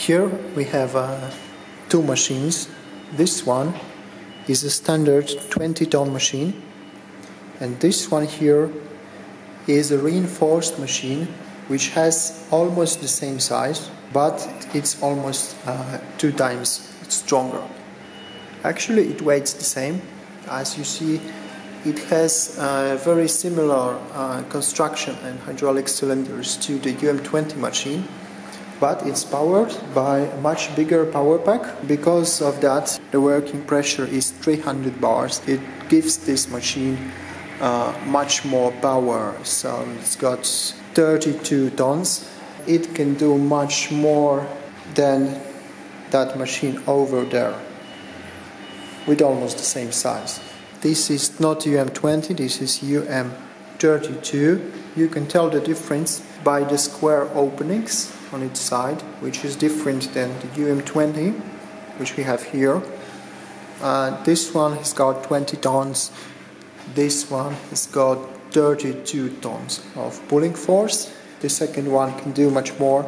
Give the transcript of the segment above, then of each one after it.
Here we have two machines. This one is a standard 20-ton machine, and this one here is a reinforced machine which has almost the same size, but it's almost 2 times stronger. Actually, it weighs the same. As you see, it has very similar construction and hydraulic cylinders to the UM20 machine, but it's powered by a much bigger power pack. Because of that, the working pressure is 300 bars. It gives this machine much more power, so it's got 32 tons. It can do much more than that machine over there, with almost the same size. This is not UM20, this is UM32. You can tell the difference by the square openings on its side, which is different than the UM20, which we have here. This one has got 20 tons, this one has got 32 tons of pulling force. The second one can do much more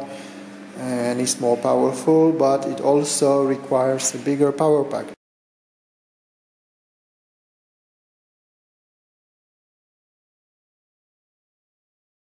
and is more powerful, but it also requires a bigger power pack.